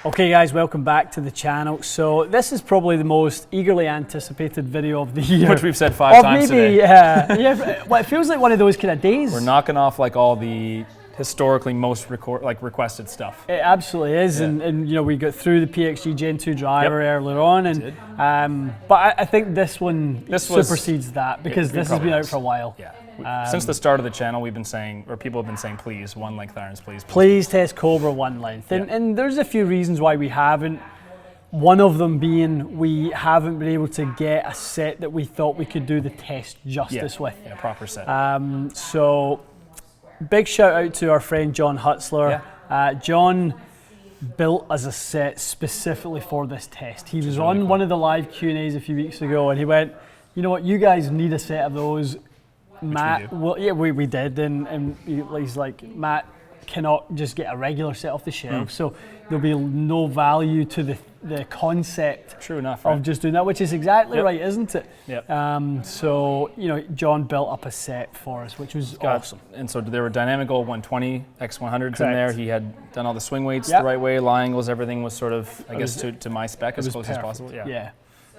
Okay guys, welcome back to the channel. So this is probably the most eagerly anticipated video of the year. Which we've said 5 times today. Yeah, well, it feels like one of those kind of days. We're knocking off like all the historically most requested stuff. It absolutely is, Yeah. and you know, we got through the PXG Gen 2 driver earlier on, and but I think this one supersedes that because this has been out for a while. Yeah. Since the start of the channel, we've been saying, or people have been saying, please, 1 length irons, please. Please test Cobra 1 length, and there's a few reasons why we haven't. One of them being we haven't been able to get a set that we thought we could do the test justice with. Yeah, proper set. So big shout out to our friend John Hutzler. John built us a set specifically for this test. He was on one of the live Q&As a few weeks ago, and he went, you know what, you guys need a set of those. Matt, well, yeah, we did, and he's like, Matt cannot just get a regular set off the shelf, so there'll be no value to the concept. True enough, of just doing that, which is exactly right, isn't it? Yep. So you know, John built up a set for us, which was awesome. And so there were dynamical 120 X100s in there. He had done all the swing weights Yep. the right way, lie angles, everything was sort of, I guess, to my spec as close as possible. Yeah.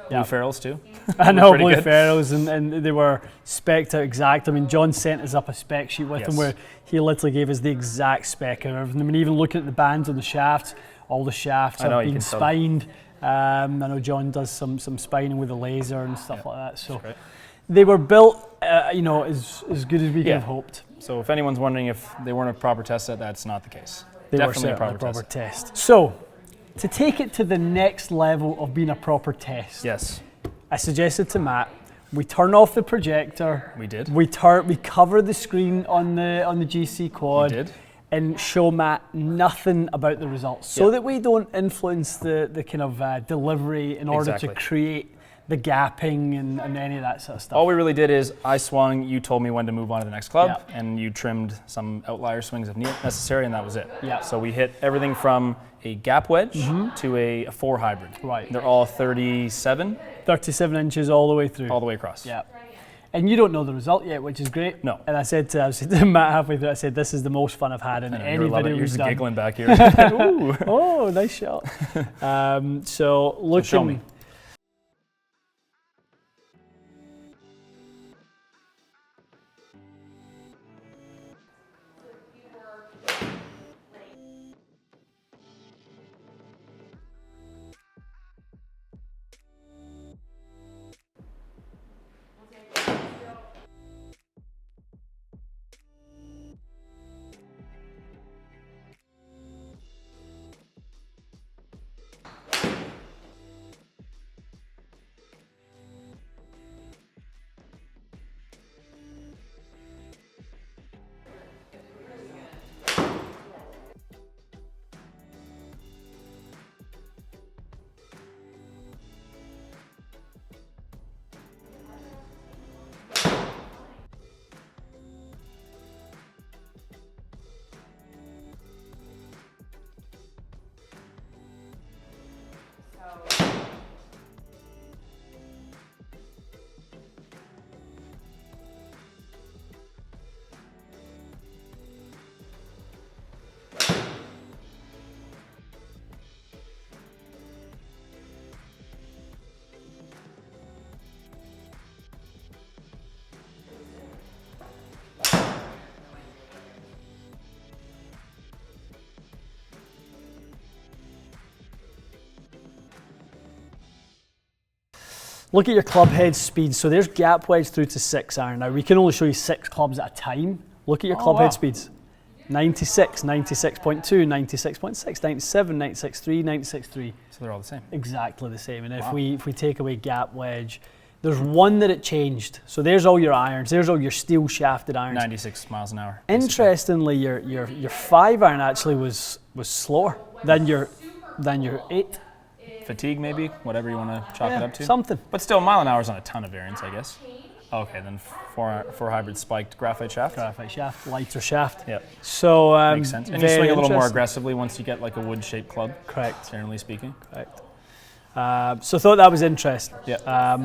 Blue ferrules too. I know, blue ferrules, and they were spec'd out exact. I mean, John sent us up a spec sheet with him where he literally gave us the exact spec and everything. I mean, even looking at the bands on the shafts, all the shafts have been spined. I know John does some spining with a laser and stuff like that. So they were built, you know, as good as we could have hoped. So if anyone's wondering if they weren't a proper test set, that's not the case. They Definitely were a proper test. So, to take it to the next level of being a proper test, I suggested to Matt we turn off the projector. We did. We cover the screen on the GC quad. We did. And show Matt nothing about the results, so that we don't influence the kind of delivery in order to create the gapping and any of that sort of stuff. All we really did is I swung, you told me when to move on to the next club, and you trimmed some outlier swings if necessary, and that was it. So we hit everything from a gap wedge to a 4 hybrid. Right. They're all 37 inches all the way through. All the way across. Yeah. And you don't know the result yet, which is great. No. And I said to Matt halfway through, I said, this is the most fun I've had in any video You're we've just done. giggling back here. Ooh. Oh, nice shot. So looking. Show me. Look at your club head speeds. So there's gap wedge through to 6 iron. Now we can only show you 6 clubs at a time. Look at your club head speeds. 96, 96.2, 96.6, 97, 96.3, 96.3. So they're all the same. Exactly the same. And if we take away gap wedge, there's one that it changed. So there's all your irons. There's all your steel shafted irons. 96 miles an hour. Interestingly, your 5 iron actually was slower than your 8. Fatigue maybe, whatever you want to chalk it up to. Something. But still, mile an hour is on a ton of variance, I guess. Okay, then 4 hybrid spiked graphite shaft. Graphite shaft, lighter shaft. Yep. So makes sense. And you swing a little more aggressively once you get like a wood-shaped club. Correct. Generally speaking. Correct. So I thought that was interesting. Yeah.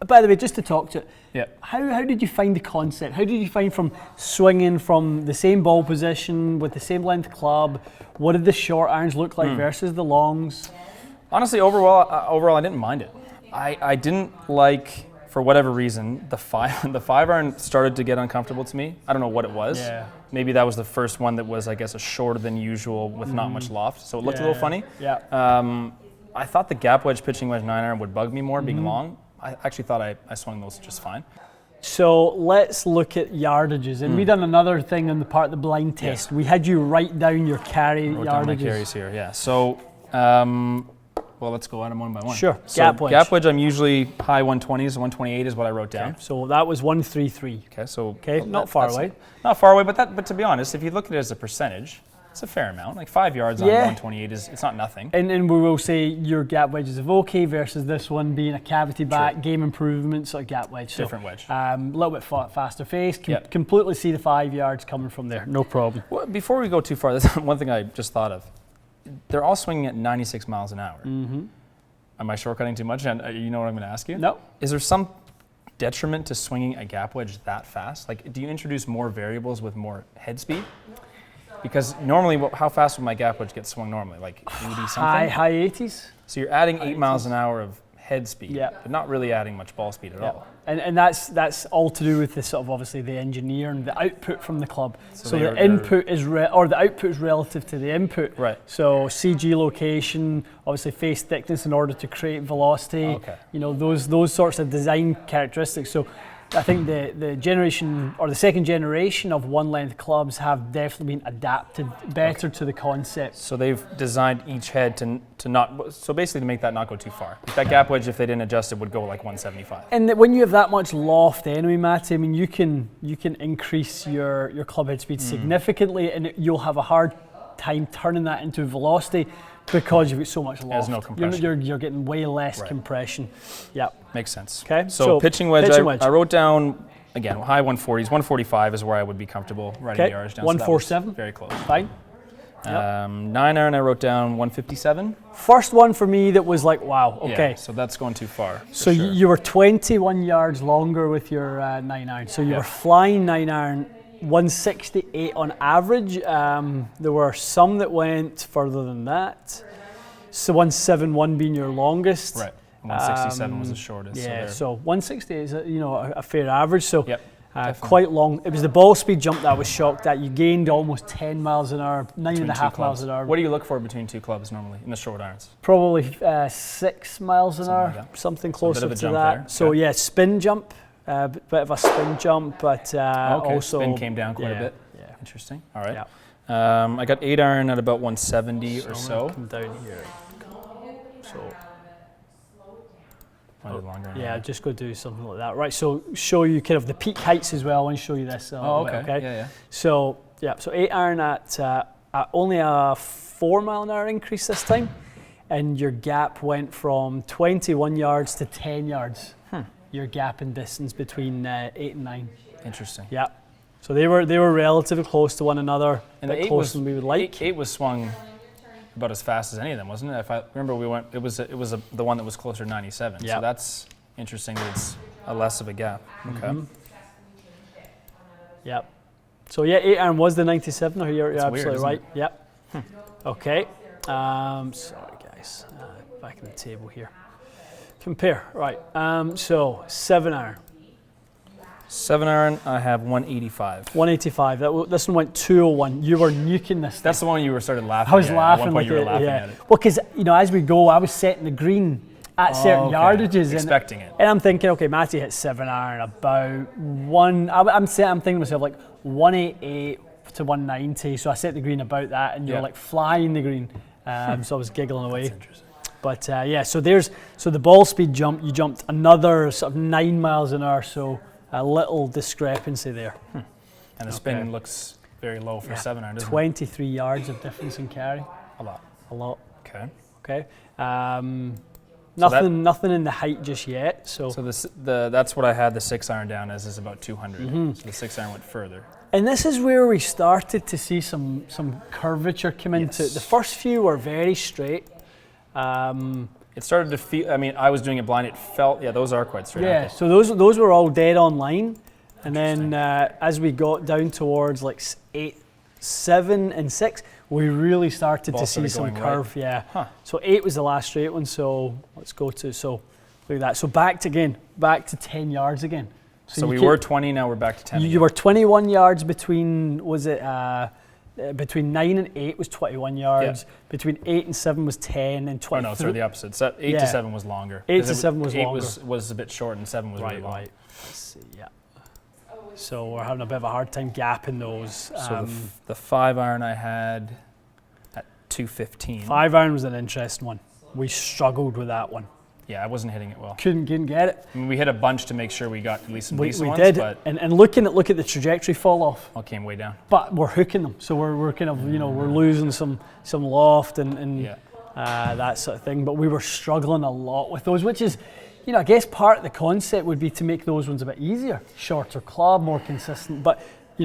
By the way, just to talk to it, Yeah. how did you find the concept? How did you find from swinging from the same ball position with the same length club? What did the short irons look like versus the longs? Honestly, overall, I didn't mind it. I didn't like, for whatever reason, the 5 iron started to get uncomfortable to me. I don't know what it was. Yeah. Maybe that was the first one that was, I guess, a shorter than usual with not much loft, so it looked a little funny. Yeah. I thought the gap wedge pitching wedge 9 iron would bug me more, being long. I actually thought I swung those just fine. So let's look at yardages. And we done another thing on the part of the blind test. Yeah. We had you write down your carry Wrote down my yardages. carries here, yeah. So, well, let's go at them one by one. Sure. So Gap wedge. Gap wedge, I'm usually high 120s, 128 is what I wrote down. Okay, so that was 133. Okay, so Okay, not far away. Not far away, but to be honest, if you look at it as a percentage, it's a fair amount. Like 5 yards on 128 it's not nothing. And we will say your gap wedges of okay versus this one being a cavity back, game improvement sort of gap wedge. So, Different wedge. A little bit faster face. Completely see the 5 yards coming from there. No problem. Well, before we go too far, there's one thing I just thought of. They're all swinging at 96 miles an hour. Am I shortcutting too much? And you know what I'm going to ask you? No. Is there some detriment to swinging a gap wedge that fast? Like, do you introduce more variables with more head speed? Because normally, how fast would my gap wedge get swung normally? Like 80 something? High 80s. So you're adding 8 miles an hour of head speed, Yeah. but not really adding much ball speed at all. And that's all to do with the sort of obviously the engineer and the output from the club. So they're- the input is or the output is relative to the input. Right. So CG location, obviously face thickness in order to create velocity. Okay. You know those sorts of design characteristics. So I think the generation or the second generation of one length clubs have definitely been adapted better to the concept. So they've designed each head to not, so basically to make that not go too far. That gap wedge, if they didn't adjust it, would go like 175. And that when you have that much loft anyway, Matty, I mean, you can increase your club head speed significantly, and you'll have a hard time turning that into velocity because you've got so much loft. There's no compression. You're getting way less compression. Yeah. Makes sense. Okay. So pitching wedge, I wrote down, again, high 140s. 145 is where I would be comfortable writing the yardage down. 147. So very close. Fine. 9 iron, I wrote down 157. First one for me that was like, wow, okay. Yeah, so that's going too far. So you were 21 yards longer with your 9 iron. So you were flying 9 iron 168 on average. There were some that went further than that. So 171 being your longest. Right. 167 was the shortest. Yeah. So 160 is a fair average. So Yep. quite long. It was the ball speed jump that I was shocked at. You gained almost 10 miles an hour, 9.5 miles an hour. What do you look for between two clubs normally in the short irons? Probably 6 miles an hour, like something So a closer bit of a to jump that. there. So yeah, spin jump, bit of a spin jump, but also spin came down quite a bit. Yeah. Interesting. All right. Yeah. I got 8 iron at about 170 or so. Come down here. So Longer yeah, just go do something like that. Right. So show you kind of the peak heights as well. I want to show you this. okay. Yeah. So 8 iron at only a 4 mile an hour increase this time, and your gap went from 21 yards to 10 yards. Your gap in distance between 8 and 9. Interesting. Yeah. So they were relatively close to one another, And a bit closer than we would like. 8 was swung about as fast as any of them, wasn't it? If I remember, it was the one that was closer to 97. Yeah. So that's interesting that it's a less of a gap. Okay. Yeah. So 8 iron was the 97. You're absolutely weird, right. Yep. Okay. Sorry guys. Back in the table here. Compare. Right. So 7 iron. 7 iron, I have 185. 185. This one went 201. You were nuking this. That's the one you started laughing. I was at. laughing. At one point you were laughing at it. Well, because as we go, I was setting the green at certain yardages, expecting it. And I'm thinking, okay, Matty hit 7 iron about one. I'm thinking to myself like 188 to 190. So I set the green about that, and you're like flying the green. So I was giggling away. That's interesting. But so the ball speed jump. You jumped another sort of 9 miles an hour. So a little discrepancy there. And the spin looks very low for 7 iron, doesn't it? 23 yards of difference in carry. A lot. Okay. Nothing in the height just yet. So that's what I had the 6 iron down as, is about 200. So the 6 iron went further. And this is where we started to see some curvature come into it. The first few were very straight. It It started to feel, I mean, I was doing it blind. It felt, those are quite straight. Yeah, so those were all dead on line. And then as we got down towards like 8, 7, and 6, we really started to see some curve. Right. Yeah. Huh. So 8 was the last straight one. So let's go to, look at that. So back to 10 yards again. So we were 20, now we're back to 10. You were 21 yards between, between 9 and 8 was 21 yards. Yeah. Between 8 and 7 was 10, and 20. Oh no, sorry, the opposite. So 8 to 7 was longer. 8 to 7 was longer. 8 was a bit short, and 7 was really long. Right. Let's see, yeah. So we're having a bit of a hard time gapping those. So the 5-iron I had at 215. 5-iron was an interesting one. We struggled with that one. Yeah, I wasn't hitting it well. Couldn't get it. I mean, we hit a bunch to make sure we got at least some decent ones. We did, but and look at the trajectory fall off. All came way down. But we're hooking them, so we're kind of we're losing some loft and that sort of thing. But we were struggling a lot with those, which is, I guess part of the concept would be to make those ones a bit easier, shorter club, more consistent. But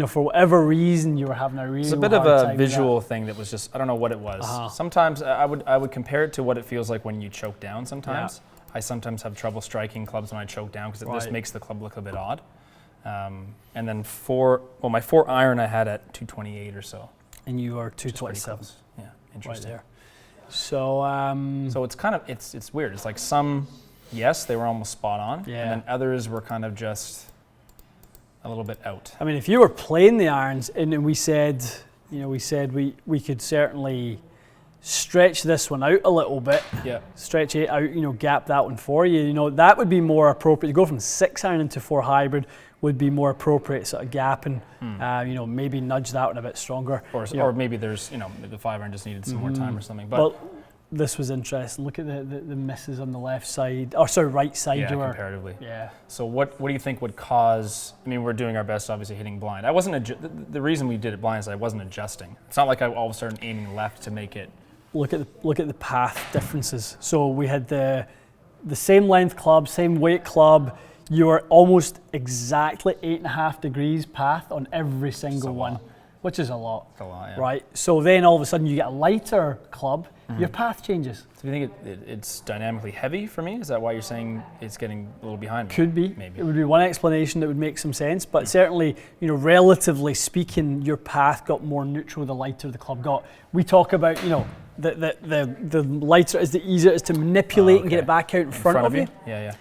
for whatever reason, you were having a really it's a bit of a visual thing that was just, I don't know what it was. Sometimes I would compare it to what it feels like when you choke down. Sometimes I sometimes have trouble striking clubs when I choke down because it just makes the club look a bit odd. And then my 4-iron I had at 228 or so. And you are 227. Yeah, interesting. Right there. So so it's kind of it's weird. It's like some. Yes, they were almost spot on, and then others were kind of just a little bit out. I mean, if you were playing the irons, and we said we could certainly stretch this one out a little bit, stretch it out, gap that one for you. That would be more appropriate. To go from 6-iron into 4 hybrid would be more appropriate sort of gap, and maybe nudge that one a bit stronger. Or maybe there's the 5-iron just needed some more time or something. But this was interesting. Look at the misses on the left side, right side. Yeah, comparatively. Yeah. So what do you think would cause? I mean, we're doing our best, obviously, hitting blind. I wasn't. The reason we did it blind is I wasn't adjusting. It's not like I all of a sudden aiming left to make it. Look at the path differences. So we had the same length club, same weight club. You were almost exactly 8.5 degrees path on every single one, which is a lot. It's a lot, yeah. Right. So then all of a sudden you get a lighter club. Your path changes. So do you think it's dynamically heavy for me? Is that why you're saying it's getting a little behind me? Could be. Maybe. It would be one explanation that would make some sense, but certainly, relatively speaking, your path got more neutral the lighter the club got. We talk about, the lighter is the easier it is to manipulate and get it back out in front of you. Yeah.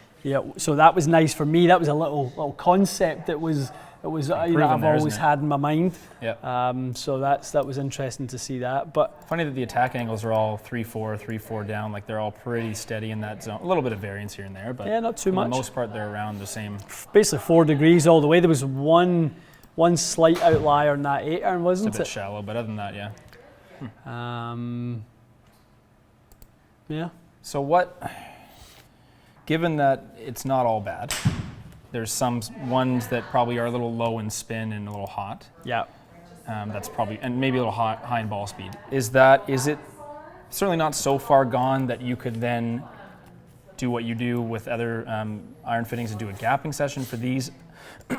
So that was nice for me. That was a little concept that was I've always had in my mind. Yeah. So that was interesting to see that. But funny that the attack angles are all 3-4, 3-4 down. Like they're all pretty steady in that zone. A little bit of variance here and there, but not too much. For the most part, they're around the same. Basically 4 degrees all the way. There was one slight outlier on that 8-iron, wasn't it? It's a bit shallow, but other than that, yeah. Yeah. So given that it's not all bad, there's some ones that probably are a little low in spin and a little hot. Yeah. That's probably, and maybe a little high in ball speed. Is it certainly not so far gone that you could then do what you do with other iron fittings and do a gapping session for these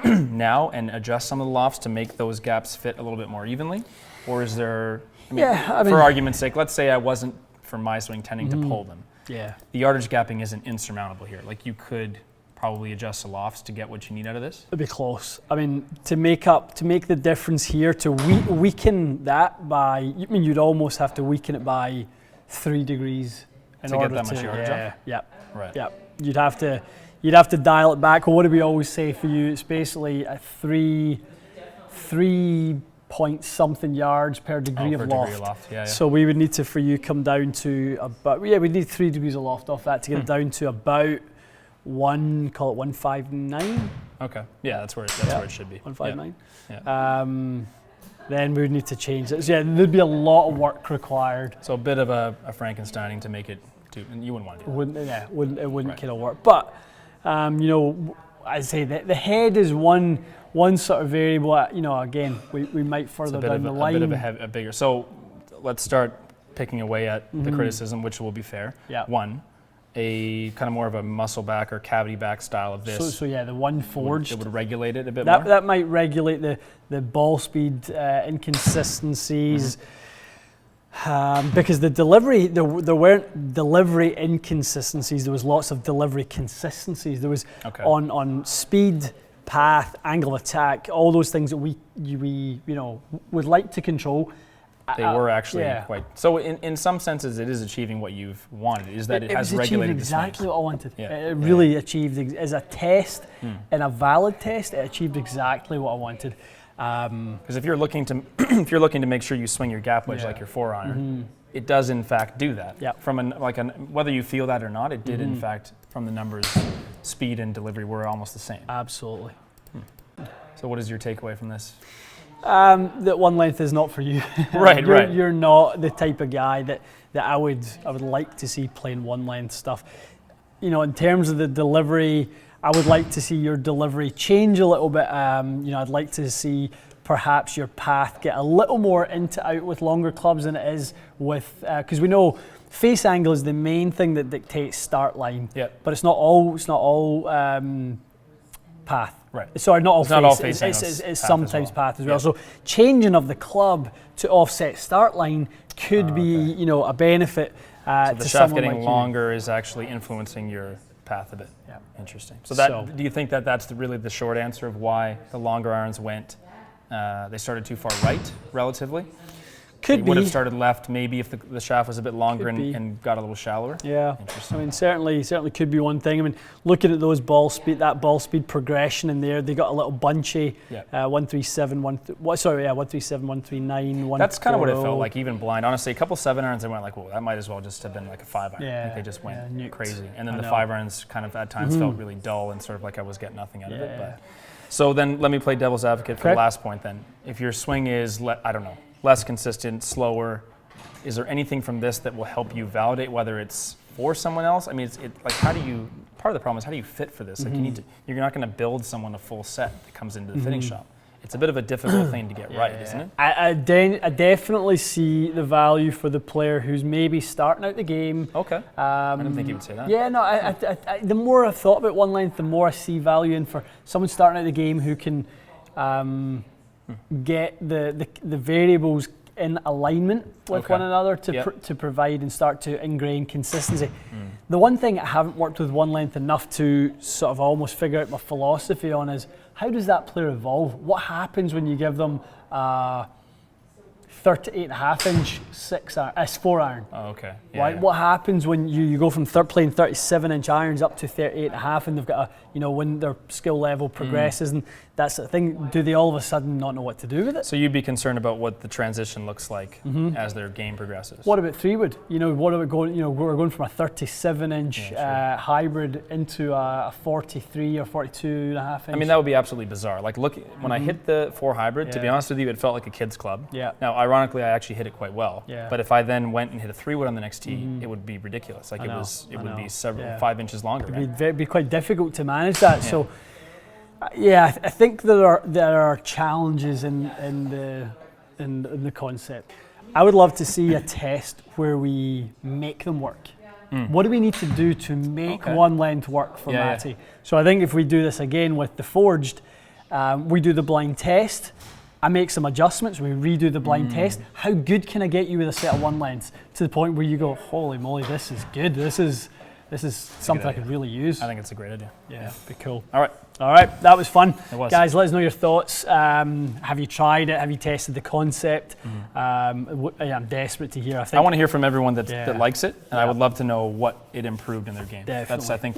now and adjust some of the lofts to make those gaps fit a little bit more evenly? Or is there, for argument's sake, let's say I wasn't, for my swing, tending to pull them. Yeah. The yardage gapping isn't insurmountable here. Like you could probably adjust the lofts to get what you need out of this? It'd be close. I mean, to make the difference here, to weaken that by, you'd almost have to weaken it by 3 degrees in order to get that much yardage up? Yeah. Right. Yeah. You'd have to dial it back. Well, what do we always say for you? It's basically a 3 point something yards per degree of loft. Yeah. So we would need for you come down to about, we'd need 3 degrees of loft off that to get it down to about 159. Okay. Yeah, that's where it should be. 159. Yeah. Then we would need to change it. So there'd be a lot of work required. So a bit of a Frankensteining to make it and you wouldn't want to do that. It wouldn't kind of work. But I'd say that the head is one sort of variable. Again, we might further down the line. A bit of a bigger. So let's start picking away at the criticism, which will be fair. Yeah. One, a kind of more of a muscle back or cavity back style of this. So the one forged. It would regulate it a bit more? That might regulate the ball speed inconsistencies. Because the delivery, there weren't delivery inconsistencies. There was lots of delivery consistencies. There was on speed, path, angle of attack, all those things that we would like to control. They were actually quite. So in some senses, it is achieving what you've wanted. Is that it has regulated exactly the what I wanted. Yeah. It really achieved as a test, and a valid test. It achieved exactly what I wanted. Because if you're looking to make sure you swing your gap wedge like your 4-iron, it does in fact do that. Yep. From whether you feel that or not, it did in fact. From the numbers, speed and delivery were almost the same. Absolutely. So what is your takeaway from this? That one length is not for you. Right. You're not the type of guy that I would like to see playing one length stuff. In terms of the delivery, I would like to see your delivery change a little bit. I'd like to see perhaps your path get a little more into out with longer clubs than it is with, because we know face angle is the main thing that dictates start line. Yep. But it's not all path. Right. Sorry, not all it's face. Not all face it's sometimes path as well. So changing of the club to offset start line could be, a benefit so to the shaft someone getting like longer is actually influencing your path a bit. Yeah. Interesting. So do you think that that's really the short answer of why the longer irons went? They started too far right, relatively. Could they be. Would have started left maybe if the shaft was a bit longer and got a little shallower. Yeah. Interesting. I mean, certainly could be one thing. I mean, looking at that ball speed progression in there, they got a little bunchy. Yeah. 137, 139. That's kind of what it felt like, even blind. Honestly, a couple 7-irons, I went like, well, that might as well just have been like a 5-iron. Yeah. I think they just went crazy. And then the 5-irons kind of at times felt really dull and sort of like I was getting nothing out of it. But so then let me play devil's advocate for the last point then. If your swing is, less consistent, slower, is there anything from this that will help you validate whether it's for someone else? I mean, part of the problem is how do you fit for this? Like you're not going to build someone a full set that comes into the fitting shop. It's a bit of a difficult thing to get right, isn't it? I definitely see the value for the player who's maybe starting out the game. Okay. I didn't think you would say that. Yeah, no. I the more I've thought about one length, the more I see value in for someone starting out the game who can get the variables in alignment with one another to provide and start to ingrain consistency. The one thing I haven't worked with one length enough to sort of almost figure out my philosophy on is how does that player evolve? What happens when you give them 38.5-inch 4-iron? Oh, okay. Right. What happens when you go from playing 37-inch irons up to 38.5, and they've got when their skill level progresses, and that's the thing. Do they all of a sudden not know what to do with it? So you'd be concerned about what the transition looks like as their game progresses. What about 3-wood? What about going? We're going from a 37-inch hybrid into a 43 or 42.5-inch. I mean, that would be absolutely bizarre. Like, look, when I hit the 4 hybrid, to be honest with you, it felt like a kid's club. Yeah. Now, ironically, I actually hit it quite well. Yeah. But if I then went and hit a 3-wood on the next tee, it would be ridiculous. Like, it would be 5 inches longer. It'd be quite difficult to manage that. Yeah. So, I think there are challenges in the concept. I would love to see a test where we make them work. What do we need to do to make one length work for Matty? Yeah. So I think if we do this again with the forged, we do the blind test. I make some adjustments. We redo the blind test. How good can I get you with a set of one lengths to the point where you go, holy moly, this is good. This is something I could really use. I think it's a great idea. Yeah, be cool. All right, that was fun. It was. Guys, let us know your thoughts. Have you tried it? Have you tested the concept? I'm desperate to hear. I want to hear from everyone that likes it, and I would love to know what it improved in their game. Definitely. That's, I think,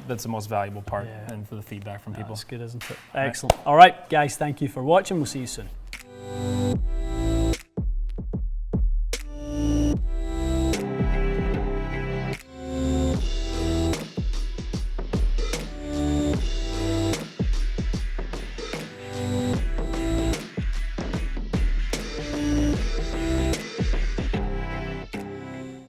that's the most valuable part, and for the feedback from people. That's good, isn't it? Excellent. All right, guys, thank you for watching. We'll see you soon.